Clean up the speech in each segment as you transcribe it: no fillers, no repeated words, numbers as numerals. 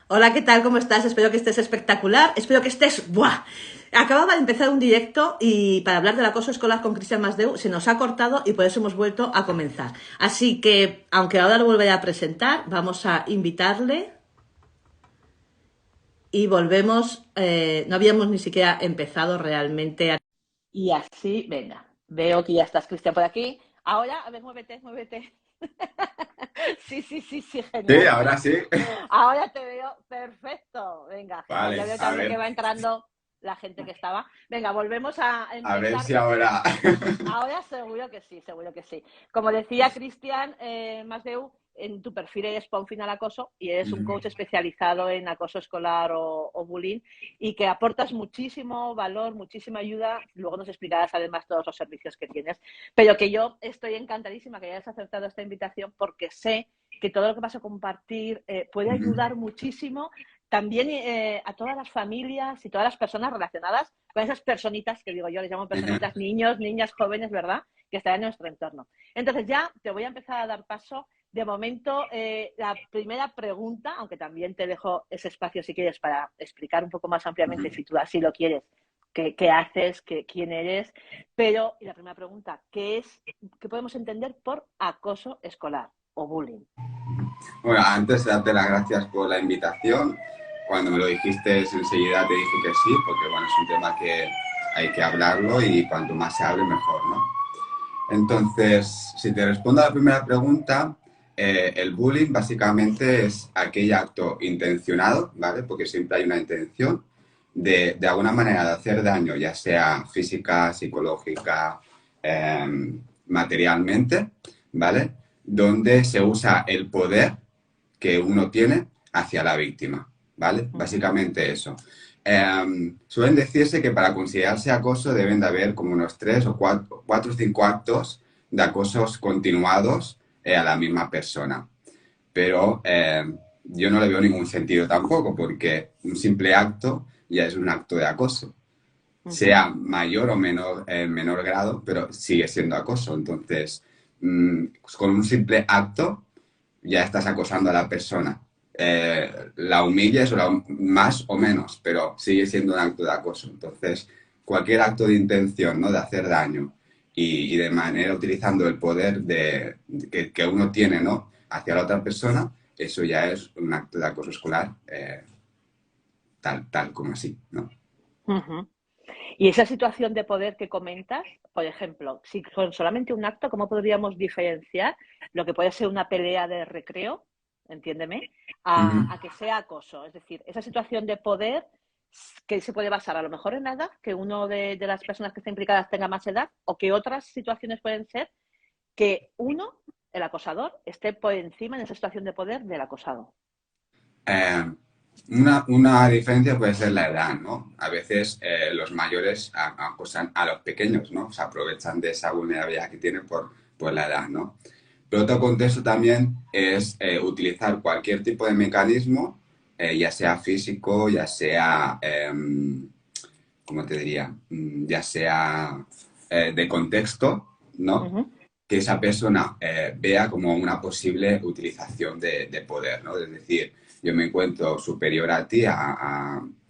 Hola, ¿qué tal? ¿Cómo estás? Espero que estés espectacular. Espero que estés... ¡Buah! Acababa de empezar un directo y para hablar del acoso escolar con Cristian Masdeu se nos ha cortado y por eso hemos vuelto a comenzar. Así que, aunque ahora lo volveré a presentar, vamos a invitarle y volvemos. No habíamos ni siquiera empezado realmente a... Y así, venga, veo que ya estás, Cristian, por aquí. Ahora, a ver, muévete, muévete. Sí, sí, sí, sí, Sí, genial. ahora sí. Ahora te veo perfecto. Venga, genial. Ya Vale, veo también que va entrando la gente que estaba. Venga, volvemos a a ver empezar. si ahora. Ahora seguro que sí, seguro que sí. Como decía Cristian Masdeu, en tu perfil eres Pon Fin al Acoso y eres un coach especializado en acoso escolar o bullying y que aportas muchísimo valor, muchísima ayuda. Luego nos explicarás además todos los servicios que tienes. Pero que yo estoy encantadísima que hayas aceptado esta invitación porque sé que todo lo que vas a compartir puede ayudar muchísimo también a todas las familias y todas las personas relacionadas con esas personitas que digo yo, les llamo personitas, niños, niñas, jóvenes, ¿verdad? Que están en nuestro entorno. Entonces ya te voy a empezar a dar paso. De momento, la primera pregunta, aunque también te dejo ese espacio si quieres para explicar un poco más ampliamente, si tú así lo quieres, qué haces, quién eres, pero y la primera pregunta, ¿qué podemos entender por acoso escolar o bullying? Bueno, antes de darte las gracias por la invitación, cuando me lo dijiste enseguida te dije que sí, porque bueno, es un tema que hay que hablarlo y cuanto más se hable mejor, ¿no? Entonces, si te respondo a la primera pregunta, el bullying básicamente es aquel acto intencionado, ¿vale? Porque siempre hay una intención de alguna manera de hacer daño, ya sea física, psicológica, materialmente, ¿vale? Donde se usa el poder que uno tiene hacia la víctima, ¿vale? Uh -huh. Básicamente eso. Suelen decirse que para considerarse acoso deben de haber como unos tres o cuatro o cinco actos de acosos continuados a la misma persona. Pero yo no le veo ningún sentido tampoco, porque un simple acto ya es un acto de acoso, Uh -huh. sea mayor o menor grado, pero sigue siendo acoso. Entonces, con un simple acto ya estás acosando a la persona. La humilles o más o menos, pero sigue siendo un acto de acoso. Entonces, cualquier acto de intención, ¿no? De hacer daño y de manera utilizando el poder que uno tiene, ¿no? Hacia la otra persona, eso ya es un acto de acoso escolar, tal como así, ¿no? Uh -huh. Y esa situación de poder que comentas, por ejemplo, si con solamente un acto, ¿cómo podríamos diferenciar lo que puede ser una pelea de recreo, entiéndeme, Uh -huh. a que sea acoso? Es decir, esa situación de poder que se puede basar a lo mejor en la edad, que uno de las personas que están implicadas tenga más edad, o que otras situaciones pueden ser que uno, el acosador, esté por encima en esa situación de poder del acosado. Eh, una diferencia puede ser la edad, ¿no? A veces los mayores acosan a los pequeños, ¿no? Se aprovechan de esa vulnerabilidad que tienen por la edad, ¿no? Pero otro contexto también es utilizar cualquier tipo de mecanismo, ya sea físico, ya sea, ¿cómo te diría? Ya sea de contexto, Uh ¿no? -huh. Que esa persona vea como una posible utilización de poder, ¿no? Es decir, yo me encuentro superior a ti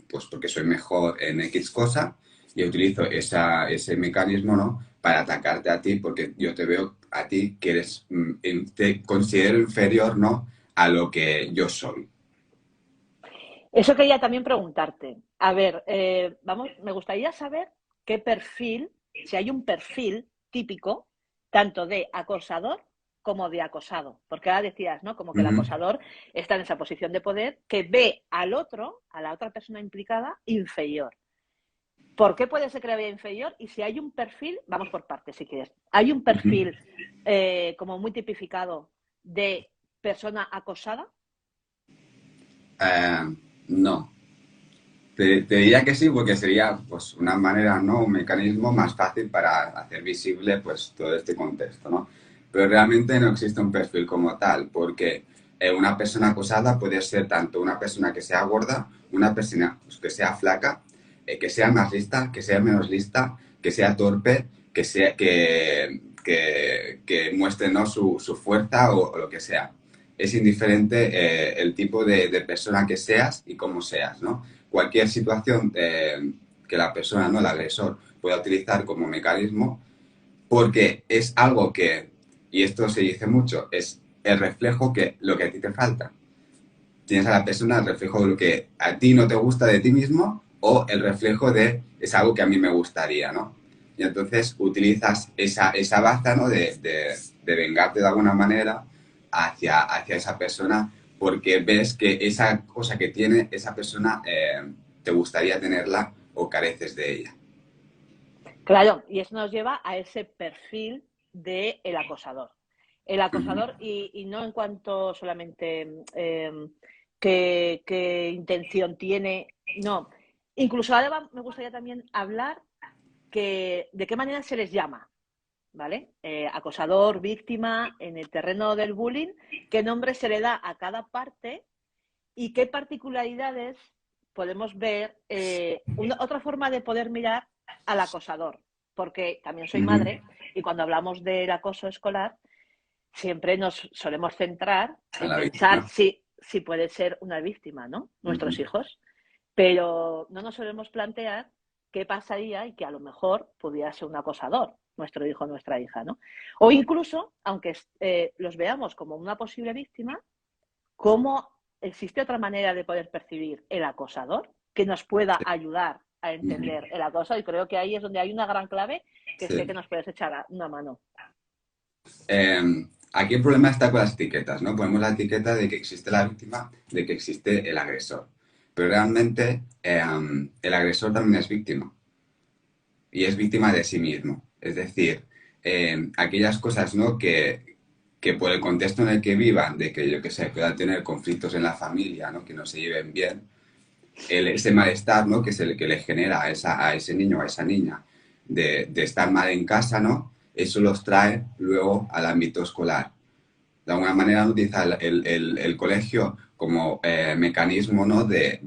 pues porque soy mejor en X cosa y utilizo ese mecanismo, ¿no? Para atacarte a ti porque yo te veo a ti que eres, te considero inferior, ¿no? A lo que yo soy. Eso quería también preguntarte. A ver, vamos, me gustaría saber qué perfil, si hay un perfil típico, tanto de acosador como de acosado. Porque ahora decías, ¿no? Como que el Ujú. acosador está en esa posición de poder que ve al otro, a la otra persona implicada, inferior. ¿Por qué puede ser que la vea inferior? Y si hay un perfil, vamos por partes si quieres. Hay un Ujú. perfil como muy tipificado de persona acosada. No. Te diría que sí, porque sería pues una manera, ¿no? Un mecanismo más fácil para hacer visible pues todo este contexto, ¿no? Pero realmente no existe un perfil como tal, porque una persona acosada puede ser tanto una persona que sea gorda, una persona pues, que sea flaca, que sea más lista, que sea menos lista, que sea torpe, que muestre, ¿no? su fuerza o lo que sea. es indiferente el tipo de persona que seas y cómo seas, ¿no? Cualquier situación que la persona, ¿no? El agresor, pueda utilizar como mecanismo, porque es algo que, y esto se dice mucho, es el reflejo que lo que a ti te falta. Tienes a la persona el reflejo de lo que a ti no te gusta de ti mismo o el reflejo de es algo que a mí me gustaría, ¿no? Y entonces utilizas esa baza, ¿no? De vengarte de alguna manera hacia esa persona porque ves que esa cosa que tiene esa persona te gustaría tenerla o careces de ella. Claro, y eso nos lleva a ese perfil del acosador. El Ujú, acosador, y no en cuanto solamente qué intención tiene, no. Incluso ahora me gustaría también hablar de qué manera se les llama, ¿vale? Acosador, víctima, en el terreno del bullying, qué nombre se le da a cada parte y qué particularidades podemos ver. Otra forma de poder mirar al acosador, porque también soy ujú, madre y cuando hablamos del acoso escolar siempre nos solemos centrar a en la pensar víctima. si puede ser una víctima, ¿no? Nuestros Ujú, hijos. Pero no nos solemos plantear qué pasaría y que a lo mejor pudiera ser un acosador, nuestro hijo o nuestra hija, ¿no? O incluso, aunque los veamos como una posible víctima, cómo existe otra manera de poder percibir el acosador que nos pueda ayudar a ujú, entender el acoso. Y creo que ahí es donde hay una gran clave que sé que sí. nos puedes echar una mano. Aquí el problema está con las etiquetas, ¿no? Ponemos la etiqueta de que existe la víctima, de que existe el agresor. Pero realmente el agresor también es víctima y es víctima de sí mismo. Es decir, aquellas cosas, ¿no? Que por el contexto en el que vivan, de que yo que sé, puedan tener conflictos en la familia, ¿no? Que no se lleven bien, ese malestar, ¿no? Que es el que le genera a ese niño o a esa niña de estar mal en casa, ¿no? Eso los trae luego al ámbito escolar. De alguna manera utiliza el colegio como mecanismo, ¿no? De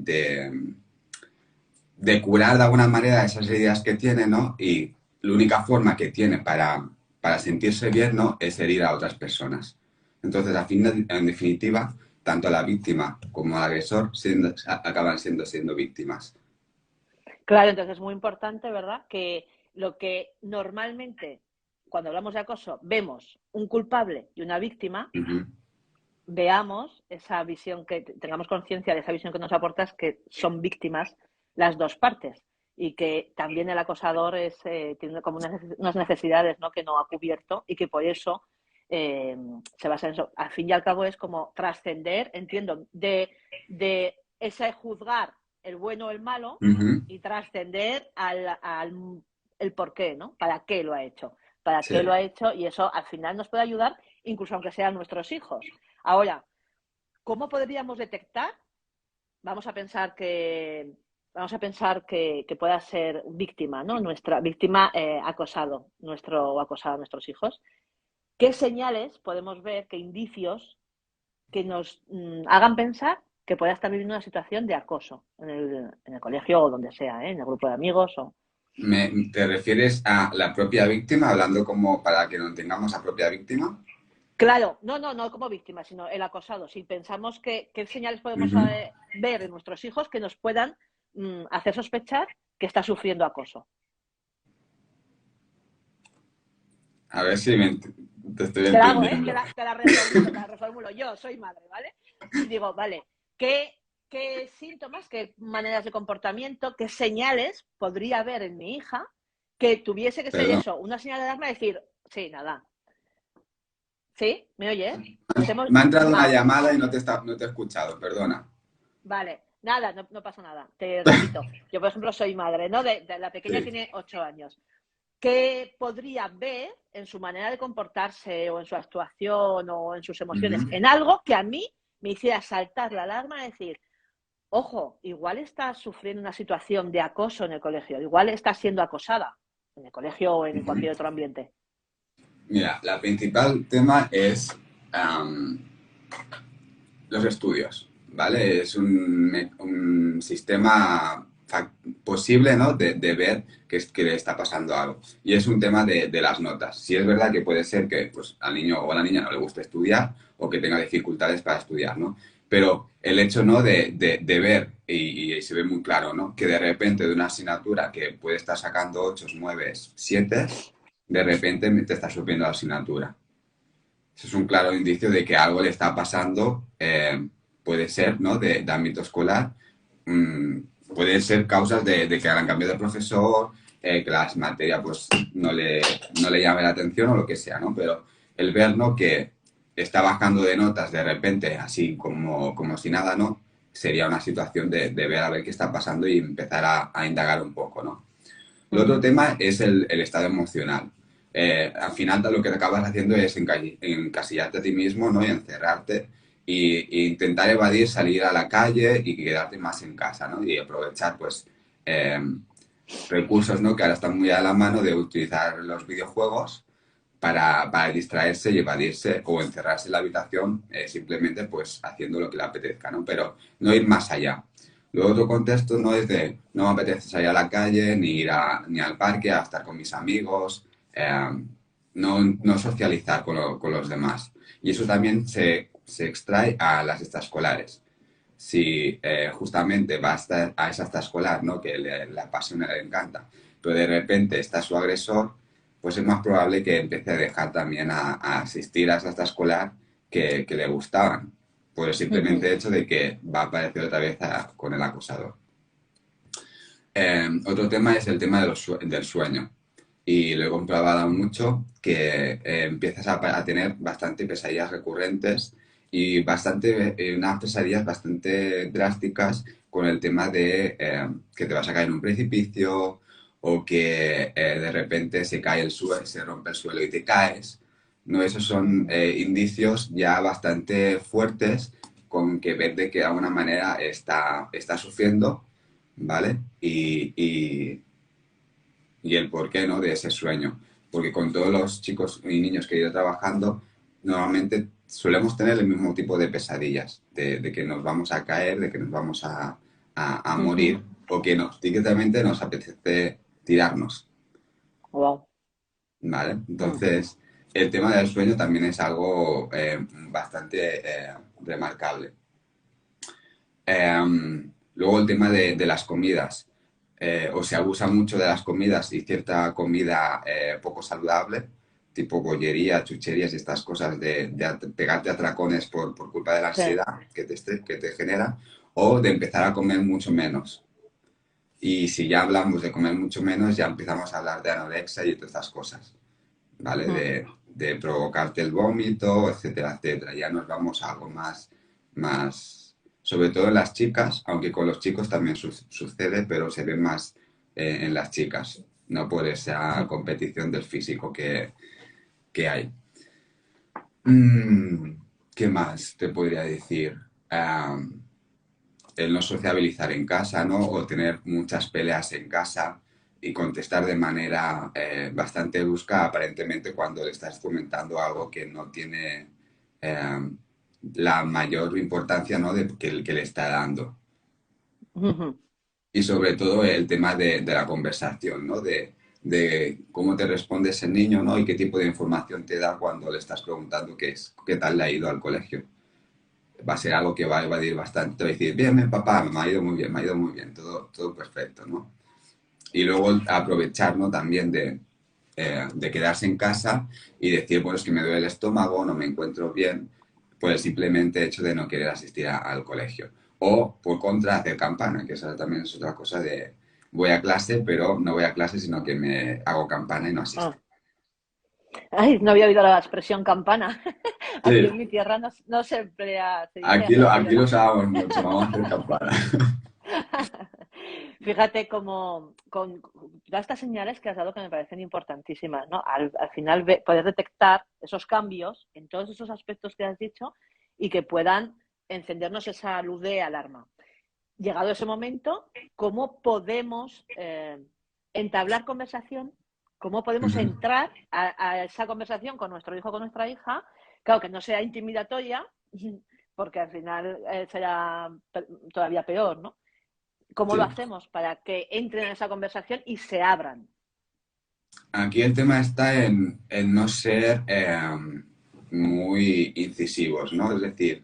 curar de alguna manera esas heridas que tiene, ¿no? Y la única forma que tiene para sentirse bien, ¿no? Es herir a otras personas. Entonces, en definitiva, tanto la víctima como el agresor acaban siendo víctimas. Claro, entonces es muy importante, ¿verdad? Que lo que normalmente, cuando hablamos de acoso, vemos un culpable y una víctima, Ujú, veamos esa visión, que tengamos conciencia de esa visión que nos aportas, que son víctimas las dos partes y que también el acosador tiene como unas necesidades, ¿no? Que no ha cubierto y que por eso se basa en eso. Al fin y al cabo es como trascender, entiendo, de ese juzgar el bueno o el malo ujú, y trascender el por qué, ¿no? ¿Para qué lo ha hecho? ¿Para sí. qué lo ha hecho? Y eso al final nos puede ayudar, incluso aunque sean nuestros hijos. Ahora, ¿cómo podríamos detectar? Vamos a pensar que que pueda ser víctima, ¿no? Nuestra víctima acosado, nuestro acosado a nuestros hijos. ¿Qué señales podemos ver, qué indicios que nos hagan pensar que pueda estar viviendo una situación de acoso en el colegio o donde sea, en el grupo de amigos? ¿Te refieres a la propia víctima, hablando como para que no entendamos a propia víctima? Claro, no como víctima, sino el acosado. Si pensamos qué señales podemos Ujú. ver en nuestros hijos que nos puedan hacer sospechar que está sufriendo acoso. A ver si te estoy Te la hago, ¿eh? entendiendo. Te la reformulo. Yo soy madre, ¿vale? Y digo, vale, ¿qué síntomas, qué maneras de comportamiento, qué señales podría haber en mi hija que tuviese que ser Perdón. eso, una señal de alarma y decir, sí, nada. ¿Sí? ¿Me oyes? Hacemos... Me ha entrado una Ah, llamada y no te he escuchado, perdona. vale, nada, no pasa nada. Te repito, yo por ejemplo soy madre, ¿no? La pequeña Sí. tiene 8 años. ¿Qué podría ver en su manera de comportarse o en su actuación o en sus emociones Ujú. en algo que a mí me hiciera saltar la alarma y decir, ojo, igual está sufriendo una situación de acoso en el colegio, igual está siendo acosada en el colegio o en Ujú. cualquier otro ambiente? Mira, la principal tema es am, los estudios, ¿vale? Es un sistema posible, ¿no? De ver que le está pasando algo. Y es un tema de las notas. Si es verdad que puede ser que pues, al niño o a la niña no le guste estudiar o que tenga dificultades para estudiar, ¿no? Pero el hecho, ¿no? de ver, y se ve muy claro, ¿no? Que de repente de una asignatura que puede estar sacando 8, 9, 7, de repente te está subiendo la asignatura. Eso es un claro indicio de que algo le está pasando, puede ser, ¿no? De ámbito escolar, mm, puede ser causas de que hagan cambio de profesor, que las materias pues no le llame la atención o lo que sea, ¿no? Pero el ver, ¿no? Que está bajando de notas de repente, así como si nada, ¿no? Sería una situación de ver a ver qué está pasando y empezar a indagar un poco, ¿no? El otro tema es el estado emocional. Al final lo que acabas haciendo es encasillarte a ti mismo, ¿no? Y encerrarte e intentar evadir, salir a la calle y quedarte más en casa, ¿no? Y aprovechar, pues, eh, recursos, ¿no? Que ahora están muy a la mano de utilizar los videojuegos para distraerse y evadirse o encerrarse en la habitación simplemente, pues, haciendo lo que le apetezca, ¿no? Pero no ir más allá. Luego otro contexto no es de no me apetece salir a la calle, ni al parque a estar con mis amigos, no socializar con los demás. Y eso también se extrae a las extraescolares. Si justamente va a esa extraescolar, ¿no? Que le apasiona, le encanta, pero de repente está su agresor, pues es más probable que empiece a dejar también a asistir a esa extraescolar que le gustaban por el simplemente hecho de que va a aparecer otra vez con el acosador. Otro tema es el tema del sueño. Y lo he comprobado mucho que empiezas a tener bastante pesadillas recurrentes y unas pesadillas bastante drásticas con el tema de que te vas a caer en un precipicio o que de repente se cae el suelo, se rompe el suelo y te caes. ¿No? Esos son indicios ya bastante fuertes con que ver de que de alguna manera está sufriendo, ¿vale? Y el porqué, ¿no? De ese sueño. Porque con todos los chicos y niños que he ido trabajando, normalmente solemos tener el mismo tipo de pesadillas, de que nos vamos a caer, de que nos vamos a morir, o que directamente nos apetece tirarnos. Wow. ¿Vale? Entonces, el tema del sueño también es algo bastante remarcable. Luego el tema de las comidas. O se abusa mucho de las comidas y cierta comida poco saludable, tipo bollería, chucherías y estas cosas de pegarte atracones por culpa de la Sí. ansiedad que te genera, o de empezar a comer mucho menos. Y si ya hablamos de comer mucho menos, ya empezamos a hablar de anorexia y todas estas cosas, ¿vale? De provocarte el vómito, etcétera, etcétera. Ya nos vamos a algo más, sobre todo en las chicas, aunque con los chicos también sucede, pero se ve más en las chicas, no por esa competición del físico que hay. ¿Qué más te podría decir? El no sociabilizar en casa, ¿no? O tener muchas peleas en casa y contestar de manera bastante brusca, aparentemente cuando le estás comentando algo que no tiene la mayor importancia, ¿no? Que le está dando. Y sobre todo el tema de la conversación, ¿no? De cómo te responde ese niño, ¿no? Y qué tipo de información te da cuando le estás preguntando qué tal le ha ido al colegio. Va a ser algo que va a evadir bastante. Va a decir, bien, bien, papá, me ha ido muy bien, me ha ido muy bien, todo perfecto, ¿no? Y luego aprovechar, ¿no? También de quedarse en casa y decir, bueno, es que me duele el estómago, no me encuentro bien, por el simplemente hecho de no querer asistir al colegio. O, por contra, hacer campana, que esa también es otra cosa de voy a clase, pero no voy a clase, sino que me hago campana y no asisto. Ah. Ay, no había oído la expresión campana. Aquí Sí, en mi tierra no se emplea, se dice aquí hacer lo la... usábamos mucho, vamos a hacer campana. Fíjate cómo con todas estas señales que has dado que me parecen importantísimas, ¿no? Al final poder detectar esos cambios en todos esos aspectos que has dicho y que puedan encendernos esa luz de alarma. Llegado ese momento, ¿cómo podemos entablar conversación? ¿Cómo podemos Ujú. entrar a esa conversación con nuestro hijo o con nuestra hija? Claro, que no sea intimidatoria, porque al final será todavía peor, ¿no? ¿Cómo lo Sí. hacemos para que entren en esa conversación y se abran? Aquí el tema está en no ser muy incisivos, ¿no? Es decir,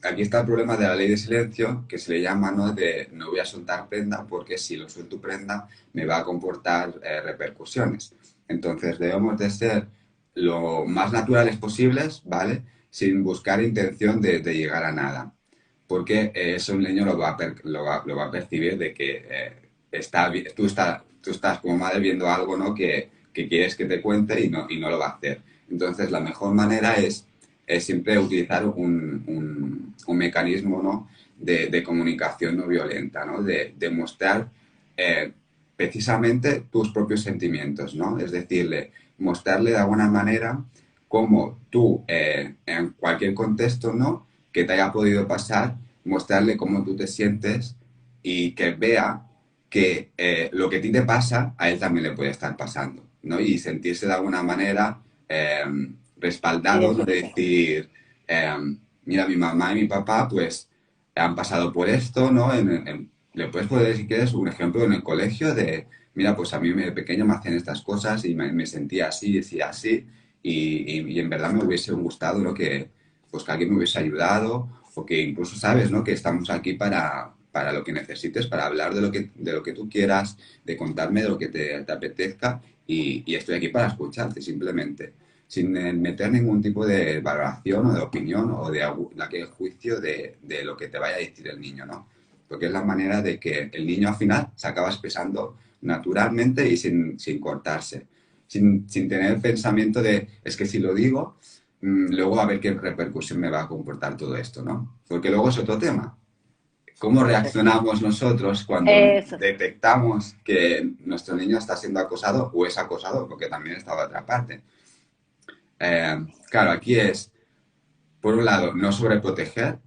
aquí está el problema de la ley de silencio, que se le llama, ¿no? De no voy a soltar prenda porque si lo suelto prenda me va a comportar repercusiones. Entonces debemos de ser lo más naturales posibles, ¿vale? Sin buscar intención de llegar a nada. Porque eso el niño lo va a percibir de que tú estás como madre viendo algo, ¿no? Que quieres que te cuente y no lo va a hacer. Entonces, la mejor manera es siempre utilizar un mecanismo, ¿no? De comunicación no violenta, ¿no? De mostrar eh, precisamente tus propios sentimientos, ¿no? Es decirle, mostrarle de alguna manera cómo tú, en cualquier contexto, ¿no? Que te haya podido pasar, mostrarle cómo tú te sientes y que vea que lo que a ti te pasa, a él también le puede estar pasando, ¿no? Y sentirse de alguna manera respaldado, ¿no? De Identificado. decir, eh, mira, mi mamá y mi papá, pues, han pasado por esto, ¿no? Le puedes poner, si quieres, un ejemplo en el colegio de, mira, pues a mí de pequeño me hacían estas cosas y me sentía así, decía así, y en verdad me hubiese gustado, ¿no? Pues que alguien me hubiese ayudado, o que incluso sabes, ¿no? Que estamos aquí para lo que necesites, para hablar de lo que tú quieras, de contarme de lo que te apetezca, y estoy aquí para escucharte simplemente, sin meter ningún tipo de valoración o de opinión o de aquel juicio de lo que te vaya a decir el niño, ¿no? Porque es la manera de que el niño al final se acaba expresando naturalmente y sin cortarse, sin tener el pensamiento de, es que si lo digo, luego a ver qué repercusión me va a comportar todo esto, ¿no? Porque luego es otro tema. ¿Cómo reaccionamos nosotros cuando Eso. detectamos que nuestro niño está siendo acosado o es acosado? Porque también está la otra parte. Claro, aquí es, por un lado, no sobreproteger,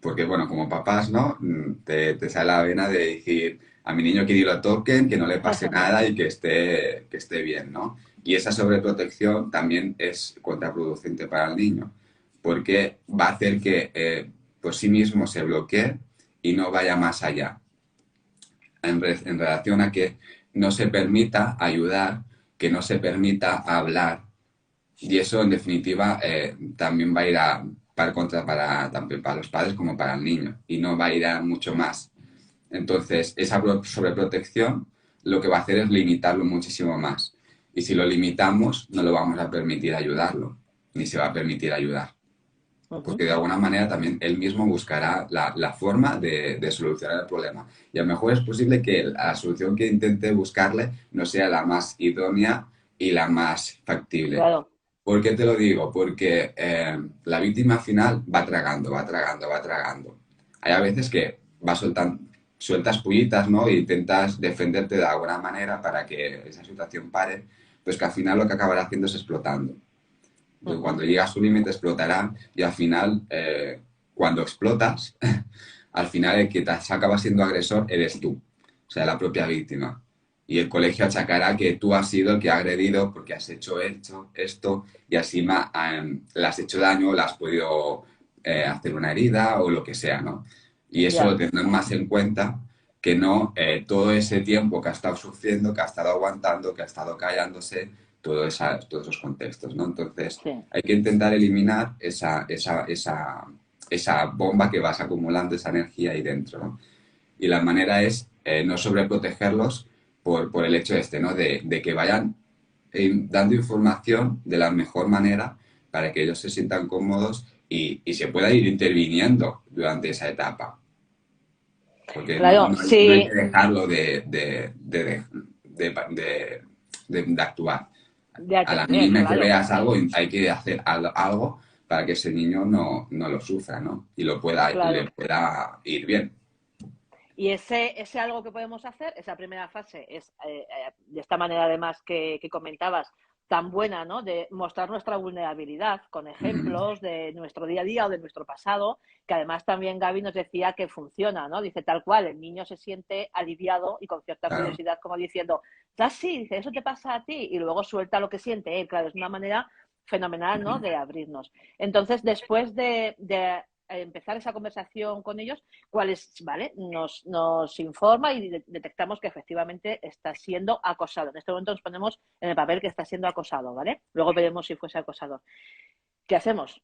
porque, bueno, como papás, ¿no? Te sale la vena de decir a mi niño que ni lo toquen, que no le pase nada y que esté bien, ¿no? Y esa sobreprotección también es contraproducente para el niño, porque va a hacer que por sí mismo se bloquee y no vaya más allá en relación a que no se permita ayudar, que no se permita hablar. Y eso, en definitiva, también va a ir para contra tanto para los padres como para el niño. Y no va a ir a mucho más. Entonces, esa sobreprotección lo que va a hacer es limitarlo muchísimo más. Y si lo limitamos, no lo vamos a permitir ayudarlo, ni se va a permitir ayudar. Ujú. Porque de alguna manera también él mismo buscará la forma de solucionar el problema. Y a lo mejor es posible que la solución que intente buscarle no sea la más idónea y la más factible. Claro. ¿Por qué te lo digo? Porque la víctima final va tragando, va tragando, va tragando. Hay a veces que va soltando, sueltas pullitas, ¿no? E intentas defenderte de alguna manera para que esa situación pare, pues que al final lo que acabará haciendo es explotando. Entonces, Ujú. cuando llega a su límite explotará y al final, cuando explotas, al final el que te acaba siendo agresor eres tú, o sea, la propia víctima. Y el colegio achacará que tú has sido el que ha agredido porque has hecho esto y así le has hecho daño, le has podido hacer una herida o lo que sea, ¿no? Y eso lo Ya. tendrán más en cuenta que no todo ese tiempo que ha estado sufriendo, que ha estado aguantando, que ha estado callándose, todos esos contextos, ¿no? Entonces, Sí. hay que intentar eliminar esa bomba que vas acumulando, esa energía ahí dentro, ¿no? Y la manera es no sobreprotegerlos por el hecho este, ¿no? De que vayan dando información de la mejor manera para que ellos se sientan cómodos y se pueda ir interviniendo durante esa etapa. Porque Claro, no hay que sí. dejarlo de actuar. De A la atender, mínima que claro. veas algo, hay que hacer algo para que ese niño no lo sufra, ¿no? Y le Claro. pueda ir bien. Y ese algo que podemos hacer, esa primera fase, es de esta manera además que comentabas, tan buena, ¿no? De mostrar nuestra vulnerabilidad con Ujú. ejemplos de nuestro día a día o de nuestro pasado, que además también Gaby nos decía que funciona, ¿no? Dice tal cual, el niño se siente aliviado y con cierta Claro. curiosidad como diciendo, ¿estás sí? Dice, ¿eso te pasa a ti? Y luego suelta lo que siente él. Claro, es una manera fenomenal, ¿no? De abrirnos. Entonces, después de empezar esa conversación con ellos, cuáles, ¿vale? Nos informa y detectamos que efectivamente está siendo acosado. En este momento nos ponemos en el papel que está siendo acosado, ¿vale? Luego veremos si fuese acosador. ¿qué hacemos?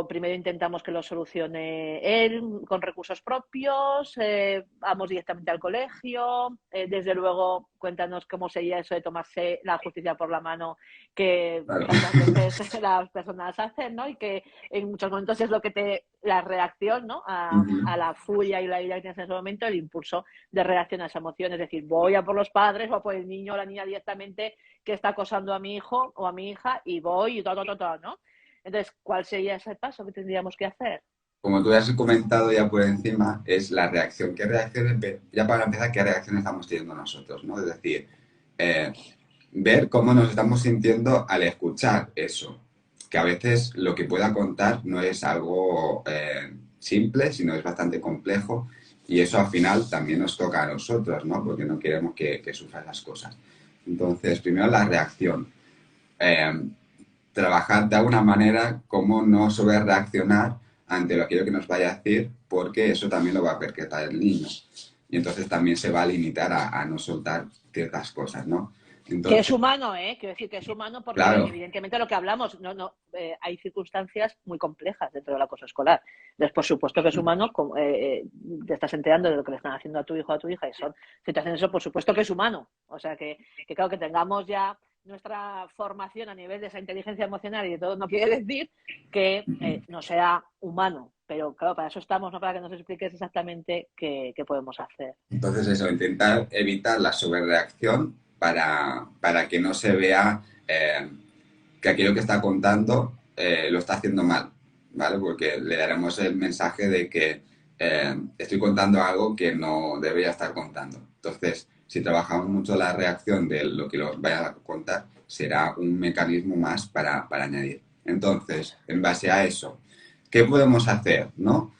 Primero intentamos que lo solucione él con recursos propios, vamos directamente al colegio, desde luego cuéntanos cómo sería eso de tomarse la justicia por la mano que Claro. tantas veces las personas hacen, ¿no? Y que en muchos momentos es lo que la reacción, ¿no? A la furia y la ira que tienes en ese momento, el impulso de reacción a esa emoción, es decir, voy a por los padres o a por el niño o la niña directamente que está acosando a mi hijo o a mi hija y voy y todo, ¿no? Entonces, ¿cuál sería ese paso que tendríamos que hacer? Como tú has comentado ya por encima, es la reacción. ¿Qué reacciones, ya para empezar, qué reacciones estamos teniendo nosotros, ¿no? Es decir, eh, ver cómo nos estamos sintiendo al escuchar eso. Que a veces lo que pueda contar no es algo simple, sino es bastante complejo. Y eso al final también nos toca a nosotros, ¿no? Porque no queremos que sufra las cosas. Entonces, primero la reacción. Eh, Trabajar de alguna manera cómo no sobre reaccionar ante aquello que nos vaya a decir, porque eso también lo va a percatar el niño. Y entonces también se va a limitar a no soltar ciertas cosas, ¿no? Que es Entonces, humano, ¿eh? Quiero decir que es humano porque claro, evidentemente lo que hablamos, hay circunstancias muy complejas dentro del acoso escolar. Entonces, por supuesto que es humano, te estás enterando de lo que le están haciendo a tu hijo o a tu hija y son situaciones, eso por supuesto que es humano. O sea que claro que tengamos ya nuestra formación a nivel de esa inteligencia emocional y de todo, no quiere decir que no sea humano. Pero claro, para eso estamos, ¿no? Para que nos expliques exactamente qué podemos hacer. entonces eso, intentar evitar la sobrereacción para que no se vea que aquello que está contando lo está haciendo mal, ¿vale? Porque le daremos el mensaje de que estoy contando algo que no debería estar contando. Entonces, si trabajamos mucho la reacción de lo que los vaya a contar, será un mecanismo más para añadir. Entonces, en base a eso, ¿qué podemos hacer, no?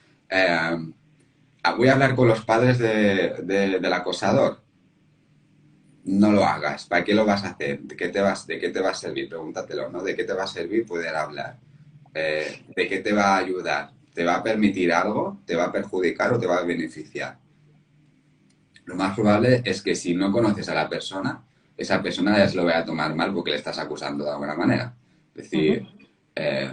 Voy a hablar con los padres del acosador. No lo hagas. ¿Para qué lo vas a hacer? De qué te va a servir? Pregúntatelo, ¿no? ¿De qué te va a servir poder hablar? ¿De qué te va a ayudar? ¿Te va a permitir algo? ¿Te va a perjudicar o te va a beneficiar? Lo más probable es que si no conoces a la persona, esa persona ya se lo vaya a tomar mal porque le estás acusando de alguna manera. Es decir, eh,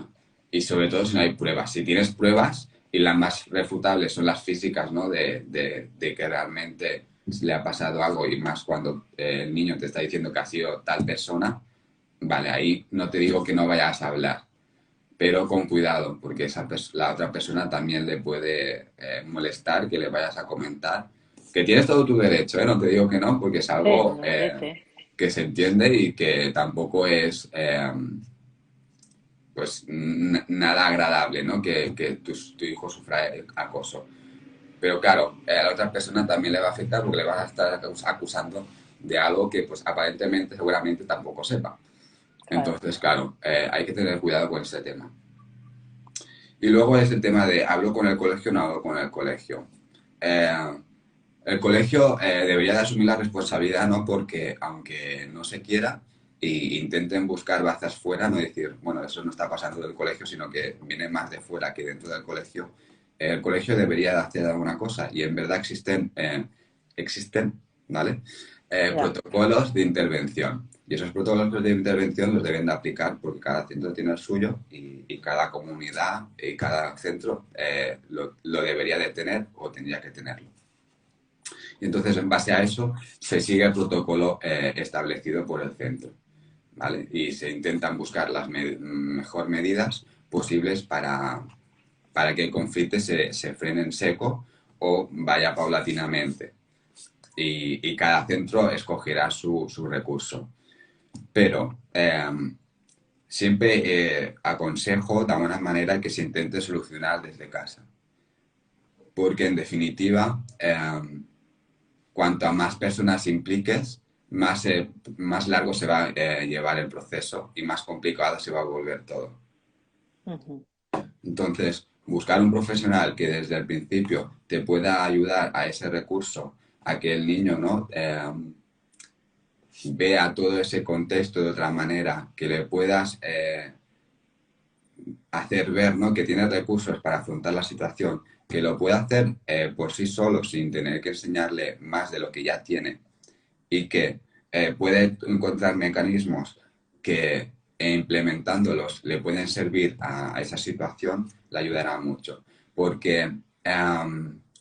y sobre todo si no hay pruebas. Si tienes pruebas y las más refutables son las físicas, ¿no? De que realmente le ha pasado algo y más cuando el niño te está diciendo que ha sido tal persona, vale, ahí no te digo que no vayas a hablar, pero con cuidado, porque la otra persona también le puede molestar que le vayas a comentar. Que tienes todo tu derecho, ¿eh? No te digo que no, porque es Sí, algo lo merece. que se entiende y que tampoco es pues nada agradable, ¿no? Que tu hijo sufra acoso. Pero claro, a la otra persona también le va a afectar porque le vas a estar acusando de algo que pues aparentemente, seguramente tampoco sepa. Claro. Entonces, claro, hay que tener cuidado con ese tema. Y luego es el tema de hablo con el colegio o no hablo con el colegio. Eh, el colegio debería de asumir la responsabilidad, ¿no? Porque aunque no se quiera e intenten buscar bazas fuera, no decir, bueno, eso no está pasando del colegio, sino que viene más de fuera que dentro del colegio, el colegio debería de hacer alguna cosa y en verdad existen, ¿vale? Ya. Protocolos de intervención. Y esos protocolos de intervención los deben de aplicar porque cada centro tiene el suyo y cada comunidad y cada centro lo debería de tener o tendría que tenerlo. Y entonces, en base a eso, se sigue el protocolo establecido por el centro, ¿vale? Y se intentan buscar las mejor medidas posibles para que el conflicto se frene en seco o vaya paulatinamente. Y cada centro escogerá su recurso. Pero siempre aconsejo de alguna manera que se intente solucionar desde casa. Porque en definitiva, cuanto a más personas impliques, más largo se va a llevar el proceso y más complicado se va a volver todo. Ujú. Entonces, buscar un profesional que desde el principio te pueda ayudar a ese recurso, a que el niño no vea todo ese contexto de otra manera, que le puedas hacer ver, ¿no? Que tiene recursos para afrontar la situación, que lo pueda hacer por sí solo sin tener que enseñarle más de lo que ya tiene y que puede encontrar mecanismos que e implementándolos le pueden servir a esa situación, le ayudará mucho. Porque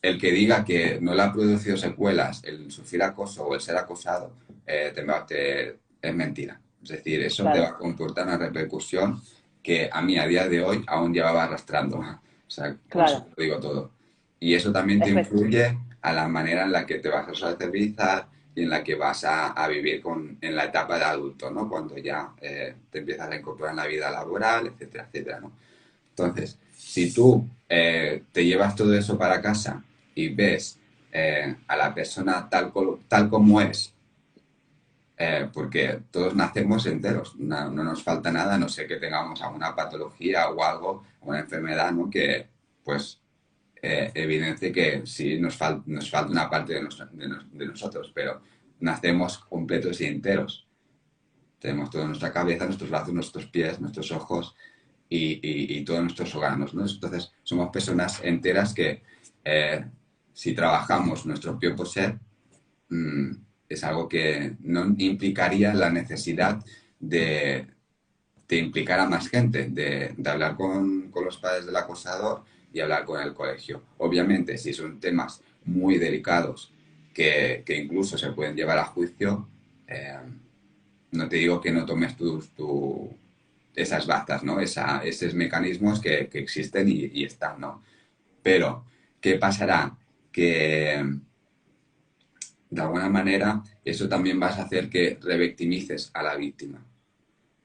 el que diga que no le ha producido secuelas el sufrir acoso o el ser acosado, es mentira. Es decir, eso te va Claro, a comportar una repercusión que a mí a día de hoy aún llevaba arrastrando. O sea, con eso claro. te lo digo todo. Y eso también te Efect- influye a la manera en la que te vas a socializar y en la que vas a vivir en la etapa de adulto, ¿no? Cuando ya te empiezas a incorporar en la vida laboral, etcétera, etcétera, ¿no? Entonces, si tú te llevas todo eso para casa y ves a la persona tal como es, porque todos nacemos enteros, no nos falta nada, no sé que tengamos alguna patología o algo, una enfermedad, ¿no? Que, pues, evidencie que sí nos falta una parte de nosotros, pero nacemos completos y enteros. Tenemos toda nuestra cabeza, nuestros brazos, nuestros pies, nuestros ojos y todos nuestros órganos, ¿no? Entonces, somos personas enteras que eh, si trabajamos nuestro propio ser, mm, es algo que no implicaría la necesidad de, de implicar a más gente, de hablar con los padres del acosador y hablar con el colegio. Obviamente, si son temas muy delicados que incluso se pueden llevar a juicio, no te digo que no tomes esas batas, ¿no? Esos mecanismos que existen y están, ¿no? Pero, ¿qué pasará? Que de alguna manera eso también vas a hacer que revictimices a la víctima,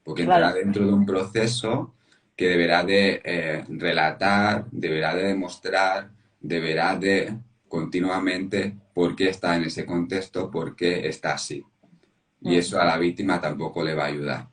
porque entrará claro. dentro de un proceso que deberá de relatar, deberá de demostrar, deberá de continuamente por qué está en ese contexto, por qué está así. Y Mm. eso a la víctima tampoco le va a ayudar.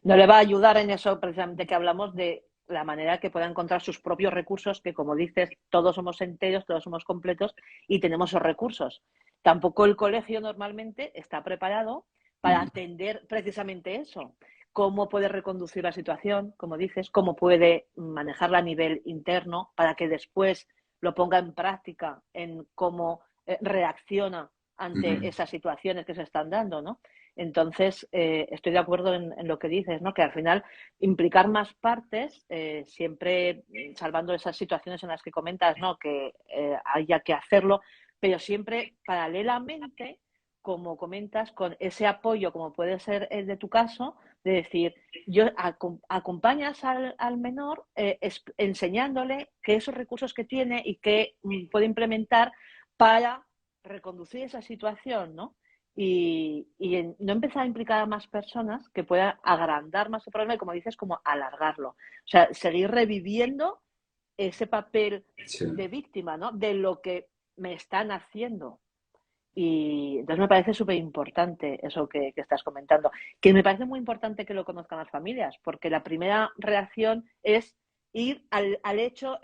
No le va a ayudar en eso precisamente que hablamos de la manera que pueda encontrar sus propios recursos, que como dices, todos somos enteros, todos somos completos y tenemos esos recursos. Tampoco el colegio normalmente está preparado para Ujú, atender precisamente eso. Cómo puede reconducir la situación, como dices, cómo puede manejarla a nivel interno para que después lo ponga en práctica en cómo reacciona ante ujú, esas situaciones que se están dando, ¿no? Entonces, estoy de acuerdo en lo que dices, ¿no? Que al final implicar más partes, siempre salvando esas situaciones en las que comentas, ¿no? Que haya que hacerlo, pero siempre paralelamente, como comentas, con ese apoyo, como puede ser el de tu caso, de decir, yo acompañas al menor enseñándole que esos recursos que tiene y que puede implementar para reconducir esa situación, ¿no? Y no empezar a implicar a más personas que puedan agrandar más el problema y, como dices, como alargarlo. O sea, seguir reviviendo ese papel sí, de víctima, ¿no? De lo que me están haciendo. Y entonces me parece súper importante eso que estás comentando. Que me parece muy importante que lo conozcan las familias, porque la primera reacción es ir al hecho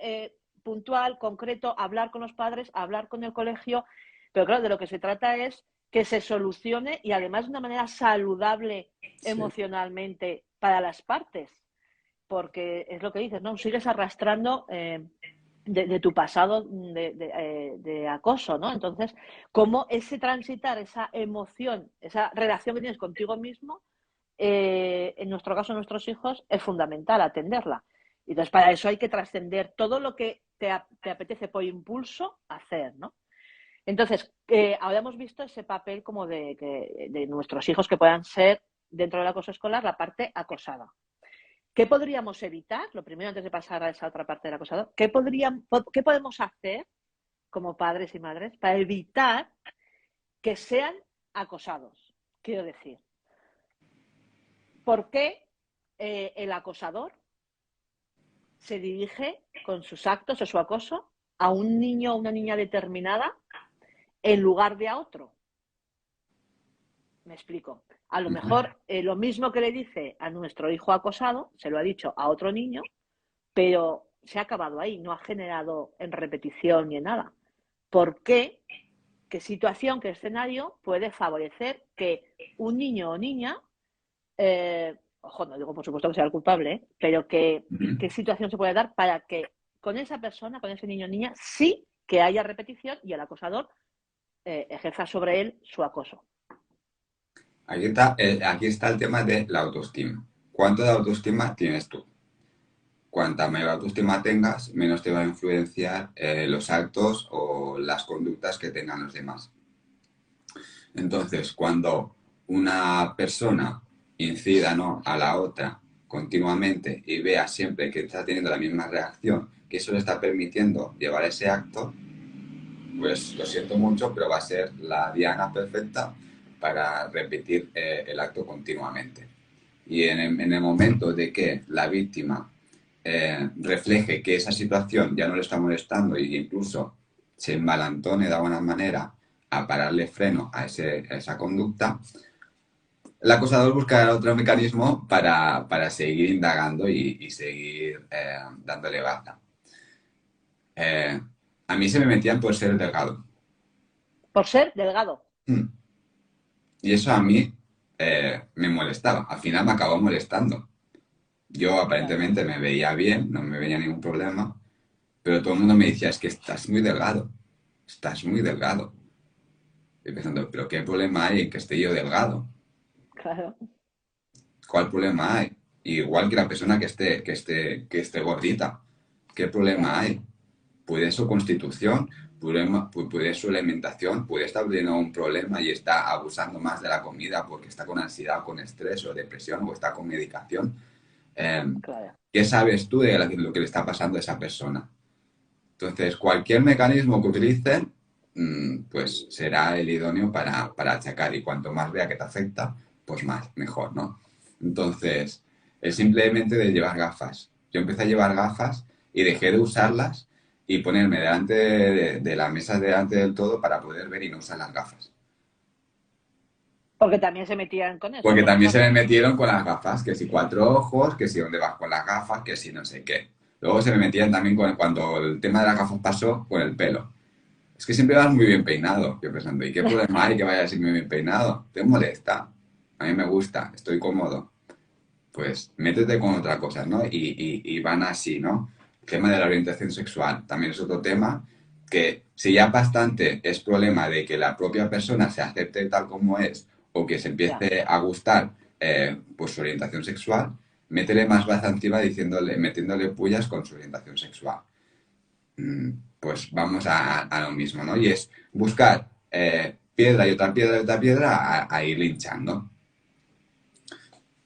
puntual, concreto, hablar con los padres, hablar con el colegio, pero claro, de lo que se trata es que se solucione y además de una manera saludable sí. emocionalmente para las partes, porque es lo que dices, ¿no? Sigues arrastrando de tu pasado de acoso, ¿no? Entonces, cómo ese transitar esa emoción, esa relación que tienes contigo mismo, en nuestro caso, nuestros hijos, es fundamental atenderla. Y entonces, para eso hay que trascender todo lo que te apetece por impulso hacer, ¿no? Entonces, ahora hemos visto ese papel como de nuestros hijos que puedan ser, dentro del acoso escolar, la parte acosada. ¿Qué podríamos evitar? Lo primero, antes de pasar a esa otra parte del acosador, ¿qué podemos hacer como padres y madres para evitar que sean acosados? Quiero decir, ¿por qué el acosador se dirige con sus actos o su acoso a un niño o una niña determinada en lugar de a otro? Me explico. A lo Ujú. mejor lo mismo que le dice a nuestro hijo acosado, se lo ha dicho a otro niño, pero se ha acabado ahí, no ha generado en repetición ni en nada. ¿Por qué? ¿Qué situación, qué escenario puede favorecer que un niño o niña, ojo, no digo por supuesto que sea el culpable, pero Ujú. qué situación se puede dar para que con esa persona, con ese niño o niña, sí que haya repetición y el acosador ejerza sobre él su acoso? Aquí está el tema de la autoestima. ¿Cuánto de autoestima tienes tú? Cuanta mayor autoestima tengas, menos te va a influenciar los actos o las conductas que tengan los demás. Entonces, cuando una persona incida, ¿no?, a la otra continuamente y vea siempre que está teniendo la misma reacción, que eso le está permitiendo llevar ese acto, pues lo siento mucho, pero va a ser la diana perfecta para repetir el acto continuamente. Y en el momento de que la víctima refleje que esa situación ya no le está molestando e incluso se envalentone de alguna manera a pararle freno a esa conducta, el acosador buscará otro mecanismo para seguir indagando y seguir dándole baza. A mí se me metían por ser delgado. Por ser delgado. Hmm. Y eso a mí me molestaba. Al final me acabó molestando. Yo Claro. aparentemente me veía bien, no me veía ningún problema, pero todo el mundo me decía, es que estás muy delgado, estás muy delgado. Y pensando, pero ¿qué problema hay en que esté yo delgado? Claro. ¿Cuál problema hay? Igual que la persona que esté gordita. ¿Qué problema Claro. hay? Puede su constitución, puede su alimentación, puede estar teniendo un problema y está abusando más de la comida porque está con ansiedad, con estrés o depresión o está con medicación. Claro. ¿Qué sabes tú de lo que le está pasando a esa persona? Entonces, cualquier mecanismo que utilicen, pues será el idóneo para achacar y cuanto más vea que te afecta, pues más, mejor, ¿no? Entonces, es simplemente de llevar gafas. Yo empecé a llevar gafas y dejé de usarlas y ponerme delante de la mesa delante del todo para poder ver y no usar las gafas. Porque también se metían con eso, Porque con las también se me gafas. metieron con las gafas, que si cuatro ojos, que si dónde vas con las gafas, que si no sé qué. Luego se me metían también cuando el tema de las gafas pasó con el pelo. Es que siempre vas muy bien peinado. Yo pensando, ¿y qué problema hay que vayas así muy bien peinado? ¿Te molesta? A mí me gusta, estoy cómodo. Pues métete con otra cosa, ¿no? Y van así, ¿no? El tema de la orientación sexual también es otro tema que si ya bastante es problema de que la propia persona se acepte tal como es o que se Ya. empiece a gustar pues su orientación sexual, métele más baza encima metiéndole pullas con su orientación sexual. Pues vamos a lo mismo, ¿no? Y es buscar piedra y otra piedra y otra piedra a ir linchando.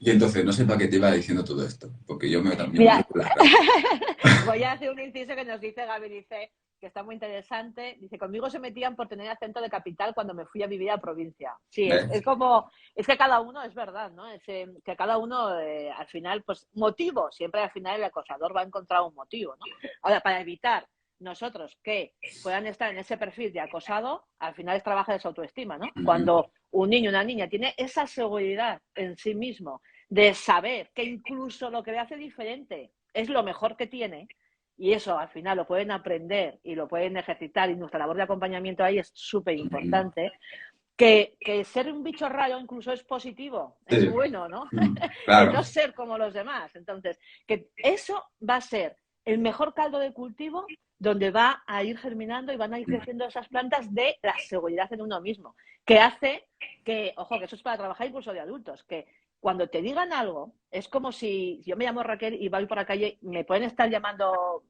Y entonces, no sé para qué te iba diciendo todo esto, porque yo me voy Mira, por las ramas. voy a hacer un inciso que nos dice Gaby, dice que está muy interesante. Dice, conmigo se metían por tener acento de capital cuando me fui a vivir a provincia. Sí, es ¿Ves? como, es que cada uno, es verdad, ¿no? Que cada uno, al final, pues motivo, siempre al final el acosador va a encontrar un motivo, ¿no? Ahora, para evitar nosotros que puedan estar en ese perfil de acosado, al final es trabajo de su autoestima, ¿no? Ujú. Cuando un niño, una niña tiene esa seguridad en sí mismo de saber que incluso lo que le hace diferente es lo mejor que tiene, y eso al final lo pueden aprender y lo pueden ejercitar, y nuestra labor de acompañamiento ahí es súper Ujú. importante, que ser un bicho raro incluso es positivo, es Sí. bueno, ¿no? El Claro. no ser como los demás. Entonces, que eso va a ser el mejor caldo de cultivo donde va a ir germinando y van a ir creciendo esas plantas de la seguridad en uno mismo, que hace que, ojo, que eso es para trabajar incluso de adultos, que cuando te digan algo, es como si yo me llamo Raquel y voy por la calle, me pueden estar llamando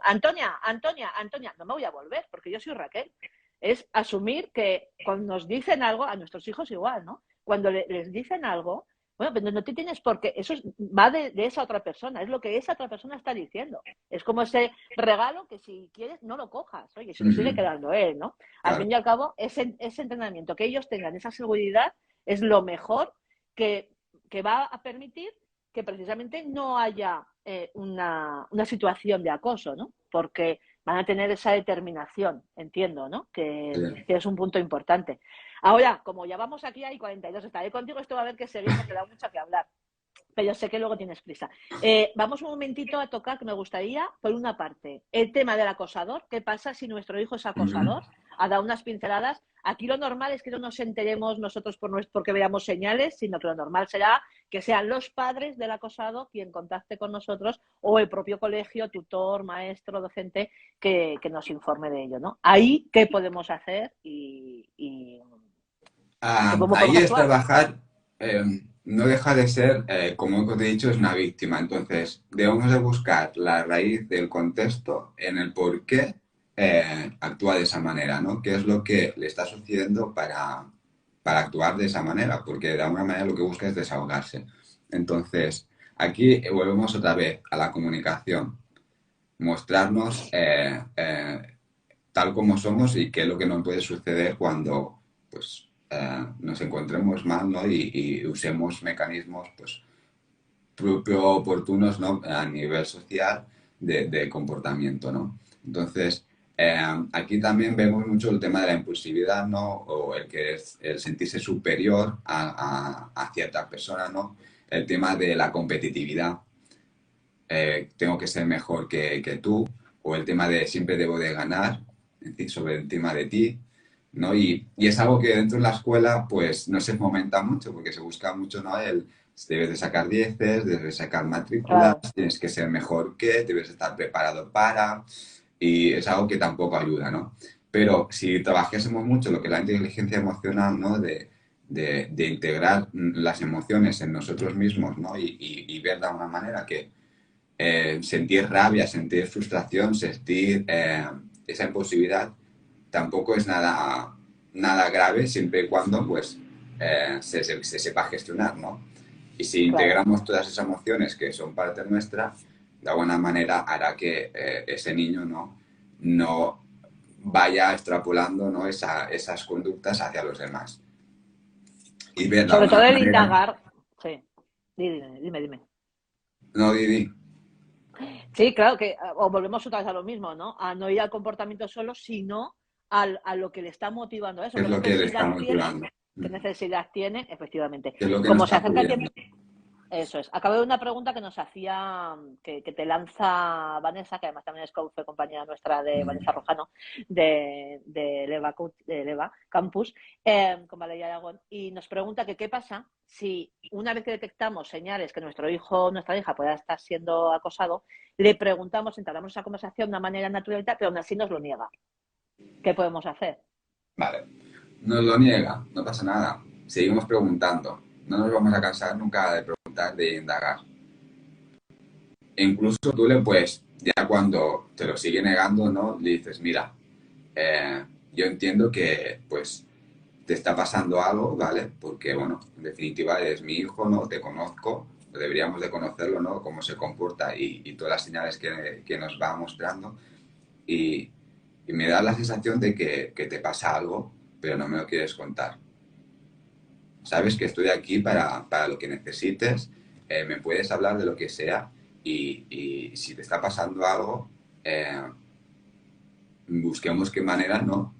Antonia, Antonia, Antonia, no me voy a volver porque yo soy Raquel. Es asumir que cuando nos dicen algo, a nuestros hijos igual, ¿no? Cuando les dicen algo, bueno, pero no te tienes por qué, eso va de esa otra persona, es lo que esa otra persona está diciendo. Es como ese regalo que si quieres no lo cojas, oye, se lo sigue Ujú. quedando él, ¿no? Al Claro. fin y al cabo, ese entrenamiento, que ellos tengan esa seguridad, es lo mejor que, que va a permitir que precisamente no haya una situación de acoso, ¿no? Porque van a tener esa determinación, entiendo, ¿no? Sí. Que es un punto importante. Ahora, como ya vamos aquí, hay 42, estaré contigo, esto va a haber que seguir porque da mucho que hablar, pero sé que luego tienes prisa. Vamos un momentito a tocar, que me gustaría, por una parte, el tema del acosador. ¿Qué pasa si nuestro hijo es Ujú. acosador? Ha dado unas pinceladas. Aquí lo normal es que no nos enteremos nosotros porque veamos señales, sino que lo normal será que sean los padres del acosado quien contacte con nosotros o el propio colegio, tutor, maestro, docente, que nos informe de ello, ¿no? Ahí, ¿qué podemos hacer y cómo Ahí podemos es actuar? eh, no deja de ser, como te he dicho, es una víctima. Entonces, debemos de buscar la raíz del contexto en el por qué actúa de esa manera, ¿no? ¿Qué es lo que le está sucediendo para actuar de esa manera? Porque de alguna manera lo que busca es desahogarse. Entonces, aquí volvemos otra vez a la comunicación, mostrarnos tal como somos y qué es lo que nos puede suceder cuando pues, nos encontremos mal, ¿no? Y usemos mecanismos pues, propio oportunos, ¿no? A nivel social de comportamiento, ¿no? Entonces, aquí también vemos mucho el tema de la impulsividad, ¿no? O el que es el sentirse superior a cierta persona, ¿no? El tema de la competitividad, tengo que ser mejor que tú, o el tema de siempre debo de ganar, es decir, sobre el tema de ti, ¿no? Y es algo que dentro de la escuela, pues, no se fomenta mucho, porque se busca mucho, ¿no? Debes de sacar dieces, debes de sacar matrículas, Claro. tienes que ser mejor que, debes estar preparado para, y es algo que tampoco ayuda, ¿no? Pero si trabajásemos mucho lo que es la inteligencia emocional, ¿no? De integrar las emociones en nosotros mismos, ¿no? Y ver de alguna manera que sentir rabia, sentir frustración, sentir esa impulsividad, tampoco es nada grave siempre y cuando pues, se sepa gestionar, ¿no? Y si Claro. integramos todas esas emociones que son parte nuestra, de alguna manera hará que ese niño no vaya extrapolando, ¿no? Esas conductas hacia los demás. Y ver de Sobre alguna todo el manera, indagar. Sí. Dime. no, Didi, Sí, claro que o volvemos otra vez a lo mismo, ¿no? A no ir al comportamiento solo, sino a lo que le está motivando a eso. ¿qué es lo que le está motivando? ¿Qué necesidad tiene? Efectivamente. ¿Qué es lo que nos Como se está acerca el tiempo, pidiendo? eso es. Acabo de una pregunta que nos hacía, que te lanza Vanessa, que además también fue compañera nuestra de Vanessa Rojano, de Leva Campus, con Valeria Aragón, y nos pregunta que qué pasa si una vez que detectamos señales que nuestro hijo o nuestra hija pueda estar siendo acosado, le preguntamos, entablamos esa conversación de una manera natural, pero aún así nos lo niega. ¿Qué podemos hacer? Vale. Nos lo niega, no pasa nada. Seguimos preguntando. No nos vamos a cansar nunca de preguntar, de indagar. E incluso tú le puedes, ya cuando te lo sigue negando, ¿no? Le dices, mira, yo entiendo que pues te está pasando algo, ¿vale? Porque, bueno, en definitiva eres mi hijo, ¿no? Te conozco, deberíamos de conocerlo, ¿no? Cómo se comporta y todas las señales que nos va mostrando. Y, y me da la sensación de que te pasa algo, pero no me lo quieres contar. Sabes que estoy aquí para lo que necesites, me puedes hablar de lo que sea y si te está pasando algo, busquemos qué manera ¿no?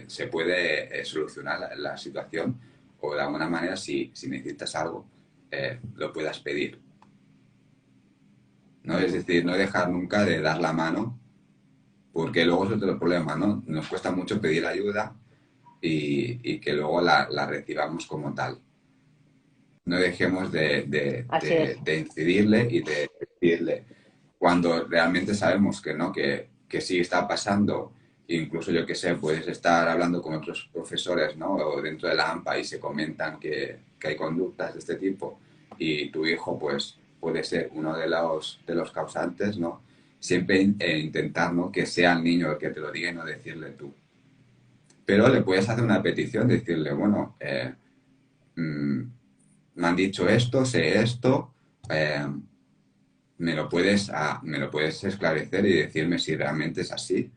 se puede solucionar la situación o de alguna manera si necesitas algo, lo puedas pedir. ¿No? Es decir, no dejar nunca de dar la mano porque luego es otro problema, ¿no? Nos cuesta mucho pedir ayuda y que luego la recibamos como tal. No dejemos Así es. de incidirle y de decirle cuando realmente sabemos que no, que sí está pasando, incluso yo que sé, puedes estar hablando con otros profesores, ¿no? O dentro de la AMPA y se comentan que hay conductas de este tipo y tu hijo pues puede ser uno de los causantes, ¿no? Siempre intentar, ¿no? Que sea el niño el que te lo diga y no decirle tú. Pero le puedes hacer una petición, decirle, bueno, mm, me han dicho esto, sé esto, eh, me lo puedes esclarecer y decirme si realmente es así.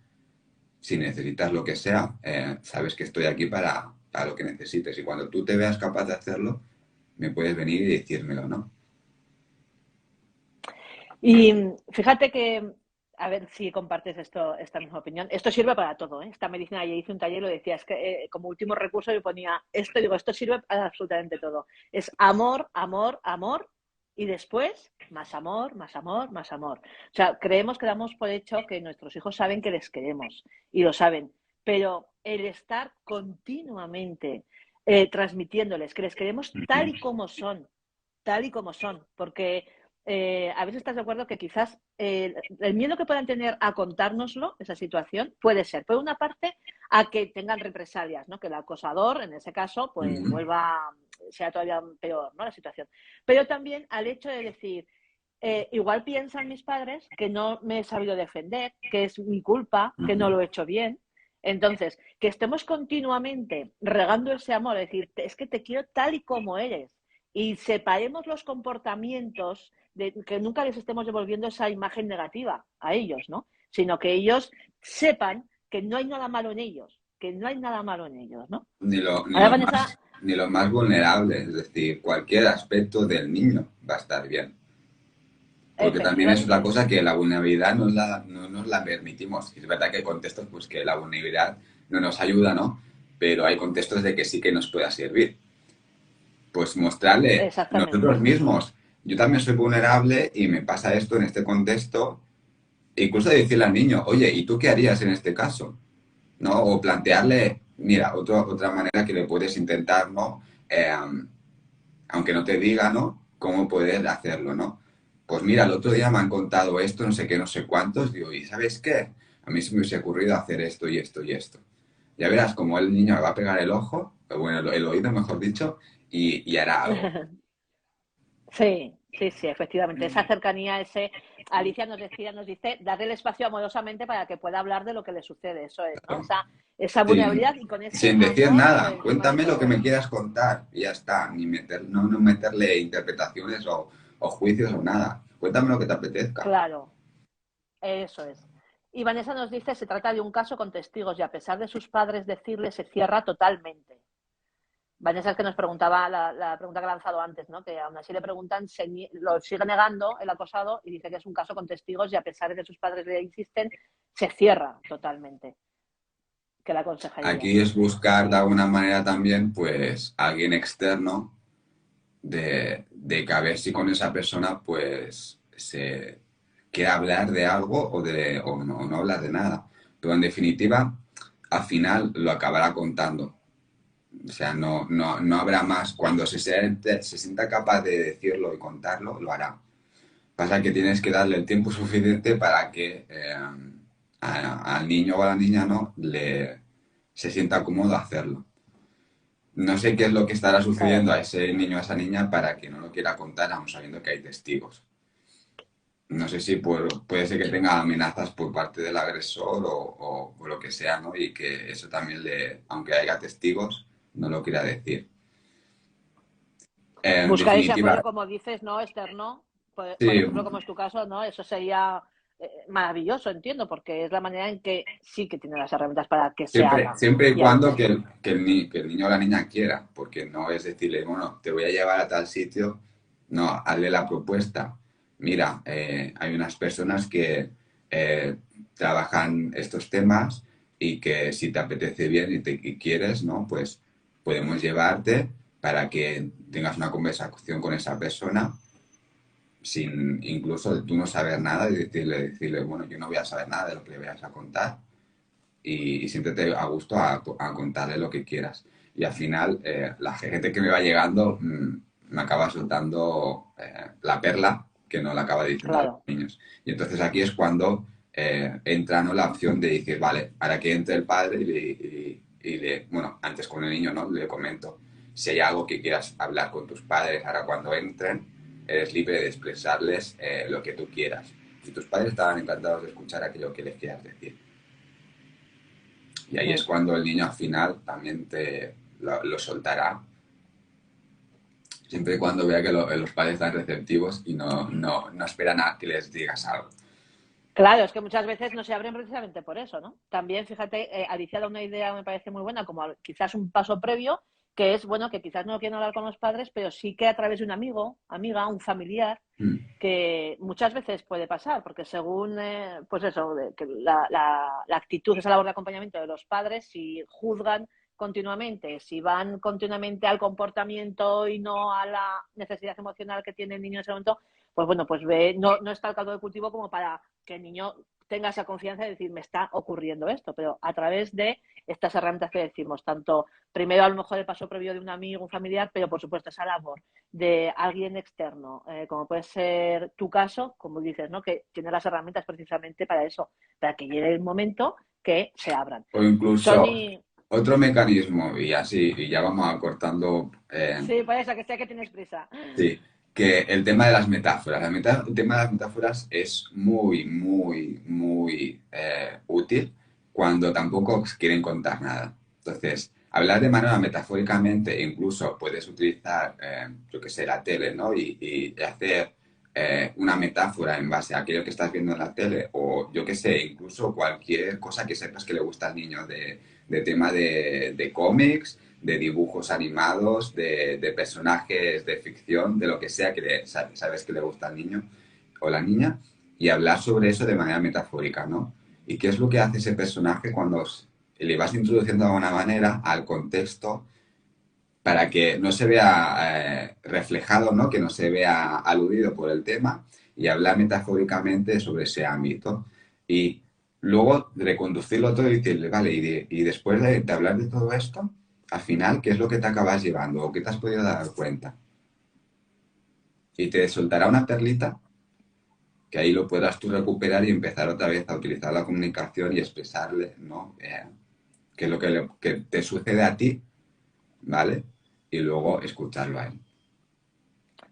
Si necesitas lo que sea, sabes que estoy aquí para lo que necesites. Y cuando tú te veas capaz de hacerlo, me puedes venir y decírmelo, ¿no? Y fíjate que, a ver si compartes esta misma opinión. Esto sirve para todo, ¿eh? Esta medicina, ayer hice un taller y lo decía, es que como último recurso yo ponía esto y digo, esto sirve para absolutamente todo. Es amor, amor, amor y después más amor, más amor, más amor. O sea, creemos que damos por hecho que nuestros hijos saben que les queremos y lo saben, pero el estar continuamente transmitiéndoles que les queremos tal y como son, porque a veces estás de acuerdo que quizás el miedo que puedan tener a contárnoslo, esa situación, puede ser, por una parte, a que tengan represalias, ¿no? Que el acosador, en ese caso, pues Ujú. vuelva, sea todavía peor, ¿no?, la situación. Pero también al hecho de decir, igual piensan mis padres que no me he sabido defender, que es mi culpa, que no lo he hecho bien. Entonces, que estemos continuamente regando ese amor, es decir, es que te quiero tal y como eres, y separemos los comportamientos, que nunca les estemos devolviendo esa imagen negativa a ellos, ¿no? Sino que ellos sepan que no hay nada malo en ellos, que no hay nada malo en ellos, ¿no? Ni Ahora, Vanessa, ni lo más vulnerable, es decir, cualquier aspecto del niño va a estar bien. Porque también es otra efectivamente, cosa que la vulnerabilidad no nos la permitimos. Es verdad que hay contextos pues que la vulnerabilidad no nos ayuda, ¿no? Pero hay contextos de que sí que nos pueda servir. Pues mostrarle nosotros exactamente. mismos. Yo también soy vulnerable y me pasa esto en este contexto. E incluso decirle al niño, oye, ¿y tú qué harías en este caso? ¿No? O plantearle, mira, otra manera que le puedes intentar, ¿no? Aunque no te diga, ¿no? Cómo poder hacerlo, ¿no? Pues mira, el otro día me han contado esto, no sé qué, no sé cuántos, digo, ¿y sabes qué? A mí se me hubiese ocurrido hacer esto y esto y esto. Ya verás como el niño me va a pegar el ojo, o bueno, el oído, mejor dicho, y hará algo. Sí, sí, sí, efectivamente. Esa cercanía, Alicia nos dice, darle el espacio amorosamente para que pueda hablar de lo que le sucede. Eso es, ¿no? Claro. Esa Sin, vulnerabilidad y con ese sin decir amor por nada, encima de cuéntame lo que todo. me quieras contar y ya está, no meterle interpretaciones o juicios o nada. Cuéntame lo que te apetezca. Claro, eso es. Y Vanessa nos dice, se trata de un caso con testigos y a pesar de sus padres decirle, se cierra totalmente. Vanessa es que nos preguntaba la pregunta que ha lanzado antes, ¿no? Que aún así le preguntan, lo sigue negando el acosado y dice que es un caso con testigos y a pesar de que sus padres le insisten, se cierra totalmente. ¿Qué le Aquí aconsejarías? es buscar de alguna manera también, pues, alguien externo de que a ver si con esa persona, pues, se quiere hablar de algo o no hablar de nada. Pero en definitiva, al final lo acabará contando. O sea, no habrá más. Cuando se sienta capaz de decirlo y contarlo, lo hará. Pasa que tienes que darle el tiempo suficiente para que al niño o a la niña no se sienta cómodo hacerlo. No sé qué es lo que estará sucediendo Claro, a ese niño o a esa niña para que no lo quiera contar, aun sabiendo que hay testigos. No sé si puede ser que tenga amenazas por parte del agresor o lo que sea, ¿no? Y que eso también aunque haya testigos, no lo quiera decir. En buscar ese definitiva, apoyo, como dices, ¿no? Externo, por sí, ejemplo, como es tu caso, ¿no? Eso sería maravilloso, entiendo, porque es la manera en que sí que tiene las herramientas para que se haga. siempre y Y a cuando veces, que el niño o la niña quiera, porque no es decirle, bueno, te voy a llevar a tal sitio, no, hazle la propuesta. Mira, hay unas personas que trabajan estos temas y que si te apetece bien y quieres, ¿no? Pues podemos llevarte para que tengas una conversación con esa persona sin incluso tú no saber nada y decirle, bueno, yo no voy a saber nada de lo que le vayas a contar y siéntete a gusto a contarle lo que quieras. Y al final, la gente que me va llegando me acaba soltando la perla que no la acaba diciendo a los claro, niños. Y entonces aquí es cuando entra, ¿no?, la opción de decir, vale, para que entre el padre bueno, antes con el niño, ¿no?, le comento, si hay algo que quieras hablar con tus padres ahora cuando entren, eres libre de expresarles lo que tú quieras. Y tus padres estarán encantados de escuchar aquello que les quieras decir. Y ahí es cuando el niño al final también lo soltará, siempre y cuando vea que los padres están receptivos y no esperan a que les digas algo. claro, es que muchas veces no se abren precisamente por eso, ¿no? También, fíjate, Alicia da una idea, me parece muy buena, como quizás un paso previo, que es, bueno, que quizás no quieren hablar con los padres, pero sí que a través de un amigo, amiga, un familiar, Mm. que muchas veces puede pasar, porque según, pues eso, que la actitud, esa labor de acompañamiento de los padres, si juzgan continuamente, si van continuamente al comportamiento y no a la necesidad emocional que tiene el niño en ese momento, pues bueno, pues no está el caldo de cultivo como para que el niño tenga esa confianza de decir, me está ocurriendo esto, pero a través de estas herramientas que decimos, tanto primero a lo mejor el paso previo de un amigo, un familiar, pero por supuesto esa labor de alguien externo, como puede ser tu caso, como dices, ¿no? Que tiene las herramientas precisamente para eso, para que llegue el momento que se abran. O incluso, Sony. otro mecanismo, y así, y ya vamos acortando, Sí, por eso, que sé que tienes prisa. sí, que el tema de las metáforas. El tema de las metáforas es muy, muy, muy útil cuando tampoco os quieren contar nada. Entonces, hablar de manera metafóricamente, incluso puedes utilizar, yo que sé, la tele, ¿no? Y hacer una metáfora en base a aquello que estás viendo en la tele, o yo que sé, incluso cualquier cosa que sepas que le gusta al niño de tema de cómics, de dibujos animados, de personajes de ficción, de lo que sea que sabes que le gusta al niño o la niña, y hablar sobre eso de manera metafórica, ¿no? ¿Y qué es lo que hace ese personaje cuando le vas introduciendo de alguna manera al contexto para que no se vea reflejado, ¿no? Que no se vea aludido por el tema y hablar metafóricamente sobre ese ámbito. Y luego reconducirlo todo y decirle, vale, y después de hablar de todo esto, al final, ¿qué es lo que te acabas llevando o qué te has podido dar cuenta? Y te soltará una perlita que ahí lo puedas tú recuperar y empezar otra vez a utilizar la comunicación y expresarle, ¿no? Qué es lo que te sucede a ti, ¿vale? Y luego escucharlo a él.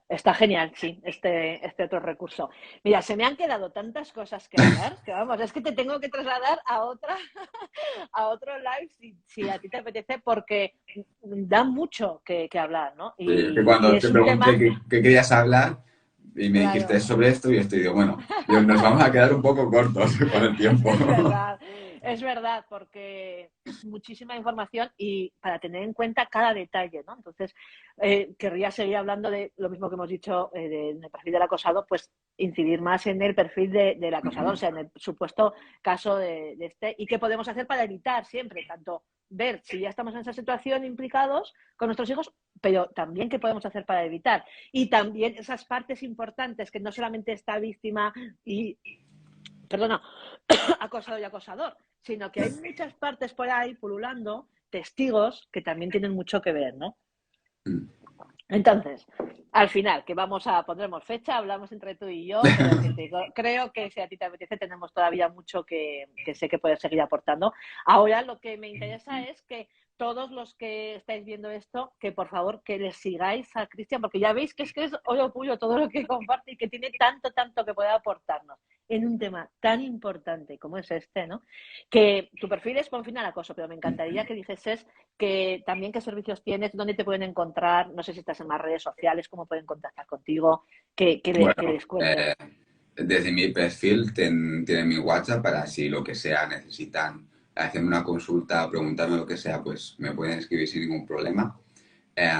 Está genial, sí, este otro recurso. Mira, se me han quedado tantas cosas que hablar que vamos, es que te tengo que trasladar a otra, a otro live si a ti te apetece, porque da mucho que hablar, ¿no? Sí, es que Y cuando te es un pregunté tema, qué querías hablar y me dijiste claro, sobre esto y estoy digo, bueno, nos vamos a quedar un poco cortos con el tiempo. es verdad, porque es muchísima información y para tener en cuenta cada detalle, ¿no? Entonces, querría seguir hablando de lo mismo que hemos dicho del perfil del acosado, pues incidir más en el perfil del acosador, o sea, en el supuesto caso de este, y qué podemos hacer para evitar siempre, tanto ver si ya estamos en esa situación implicados con nuestros hijos, pero también qué podemos hacer para evitar. Y también esas partes importantes, que no solamente está víctima y, perdona, acosador y acosador, sino que hay muchas partes por ahí pululando, testigos que también tienen mucho que ver, ¿no? Entonces, al final, que vamos a pondremos fecha, hablamos entre tú y yo, pero creo que si a ti te apetece tenemos todavía mucho que sé que puedes seguir aportando. Ahora lo que me interesa es que todos los que estáis viendo esto, que por favor que les sigáis a Cristian, porque ya veis que es oro puro todo lo que comparte y que tiene tanto, tanto que puede aportarnos en un tema tan importante como es este, ¿no? Que tu perfil es con fin al acoso, pero me encantaría que dijeses que también qué servicios tienes, dónde te pueden encontrar, no sé si estás en más redes sociales, cómo pueden contactar contigo, que Bueno, les cuentes. desde mi perfil tienen mi WhatsApp para si lo que sea necesitan hacerme una consulta o preguntarme lo que sea, pues me pueden escribir sin ningún problema. Eh,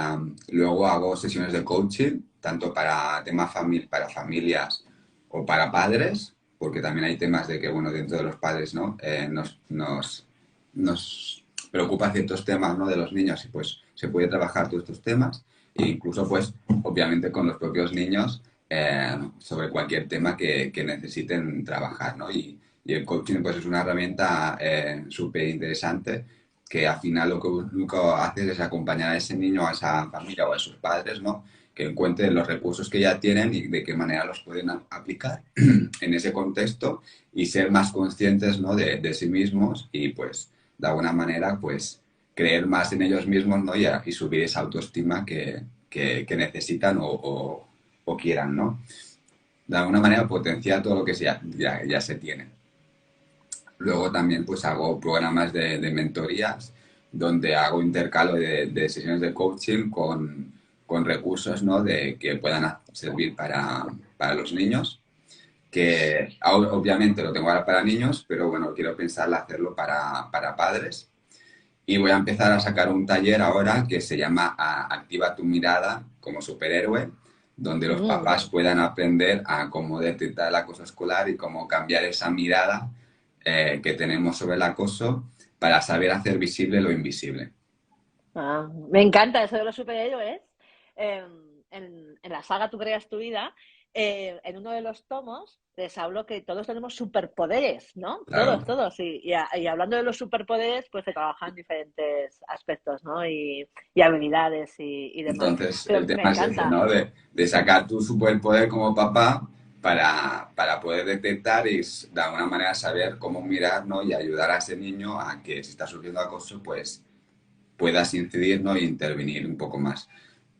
Luego hago sesiones de coaching, tanto para temas para familias o para padres, porque también hay temas de que, bueno, dentro de los padres, ¿no? Nos preocupa ciertos temas, ¿no? De los niños y pues se puede trabajar todos estos temas e incluso, pues, obviamente con los propios niños sobre cualquier tema que necesiten trabajar, ¿no? Y el coaching, pues, es una herramienta súper interesante que al final lo que haces es acompañar a ese niño, a esa familia o a sus padres, ¿no? Que encuentren los recursos que ya tienen y de qué manera los pueden aplicar en ese contexto y ser más conscientes, ¿no? De sí mismos y pues de alguna manera pues creer más en ellos mismos, ¿no? Y subir esa autoestima que necesitan o quieran, ¿no? De alguna manera potenciar todo lo que ya se tiene. Luego también pues hago programas de mentorías donde hago intercalo de sesiones de coaching con recursos, ¿no? Que puedan servir para los niños, que obviamente lo tengo ahora para niños, pero bueno, quiero pensar hacerlo para padres. Y voy a empezar a sacar un taller ahora que se llama Activa tu mirada como superhéroe, donde los Mm. papás puedan aprender a cómo detectar el acoso escolar y cómo cambiar esa mirada que tenemos sobre el acoso para saber hacer visible lo invisible. Me encanta eso de los superhéroes. Eh, en la saga Tú creas tu vida, en uno de los tomos les hablo que todos tenemos superpoderes, ¿no? Claro. Todos, todos. Y hablando de los superpoderes, pues se trabajan diferentes aspectos, ¿no? Y habilidades y demás. Entonces, Pero el me tema es ese, encanta. ¿no? De sacar tu superpoder como papá para poder detectar y de alguna manera saber cómo mirar, ¿no? Y ayudar a ese niño a que si está sufriendo acoso, pues puedas incidir, ¿no? E intervenir un poco más.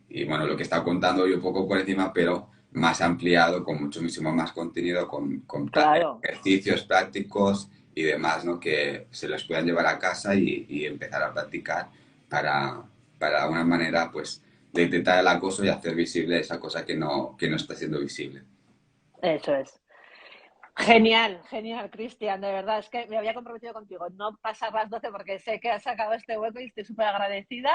Y bueno, lo que he estado contando yo un poco por encima, pero más ampliado, con muchísimo más contenido, con Claro. ejercicios prácticos y demás, ¿no? Que se los puedan llevar a casa y empezar a practicar para, para una manera, pues, de detectar el acoso y hacer visible esa cosa que no está siendo visible. Eso es. Genial, genial, Cristian, de verdad, es que me había comprometido contigo, no pasar las 12 porque sé que has sacado este hueco y estoy súper agradecida.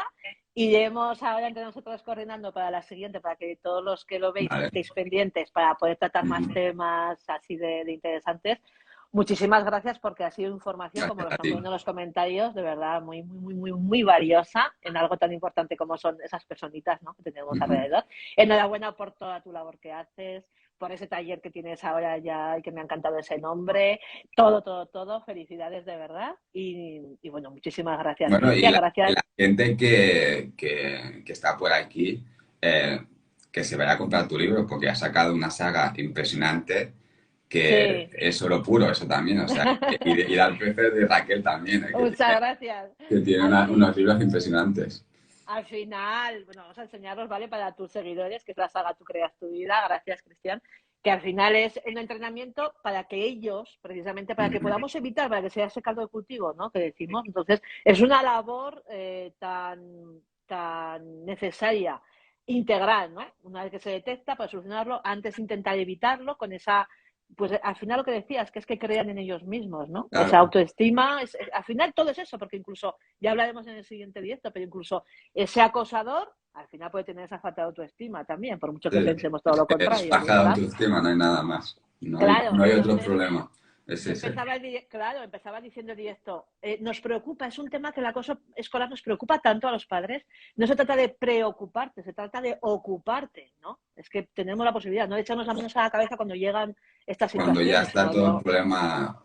Y iremos ahora entre nosotros coordinando para la siguiente, para que todos los que lo veis Vale. estéis pendientes para poder tratar más Ujú. temas así de interesantes. Muchísimas gracias porque ha sido información, como Gracias lo a están ti. poniendo en los comentarios, de verdad muy, muy, muy, muy, muy valiosa en algo tan importante como son esas personitas, ¿no?, que tenemos Ujú. alrededor. Enhorabuena por toda tu labor que haces, por ese taller que tienes ahora ya y que me ha encantado ese nombre. Todo, todo, todo. Felicidades de verdad. Y bueno, muchísimas gracias, Bueno, y Cristian. la Gracias. gente que está por aquí, eh, que se vaya a comprar tu libro, porque has sacado una saga impresionante que Sí. es oro puro, eso también, o sea, y al precio de Raquel también, Muchas gracias. que tiene Al unos fin, libros impresionantes. al final, bueno, vamos a enseñaros, ¿vale? Para tus seguidores, que es la saga Tú creas tu vida. Gracias, Cristian. Que al final es un entrenamiento para que ellos, precisamente para que Ujú. podamos evitar, para que sea ese caldo de cultivo, ¿no?, que decimos. Entonces, es una labor tan necesaria, integral, ¿no? Una vez que se detecta, para solucionarlo, antes intentar evitarlo con esa, pues al final lo que decías, que es que crean en ellos mismos, ¿no? Esa Claro. autoestima, al final todo es eso, porque incluso, ya hablaremos en el siguiente directo, pero incluso ese acosador al final puede tener esa falta de autoestima también, por mucho que Sí. pensemos todo lo Es contrario, baja de ¿verdad? autoestima, no hay nada más. Claro, No hay otro entonces problema. Es ese. empezaba diciendo el directo, nos preocupa, es un tema que el acoso escolar nos preocupa tanto a los padres. No se trata de preocuparte, se trata de ocuparte, ¿no? Es que tenemos la posibilidad, no de echarnos las manos a la cabeza cuando llegan estas Cuando ya situaciones, está sino todo el yo, problema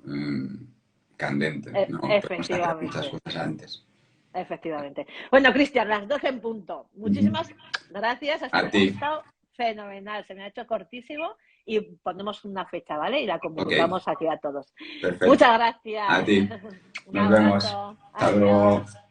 candente, ¿no? Podemos hacer muchas efectivamente. cosas antes. Efectivamente. Bueno, Cristian, las 12 en punto. Ujú. Muchísimas gracias. A ti. Ha estado fenomenal. Se me ha hecho cortísimo y ponemos una fecha, ¿vale? Y la Ok, comunicamos aquí a todos. perfecto. Muchas A gracias. ti. Un Nos vemos. abrazo. Hasta luego. Adiós.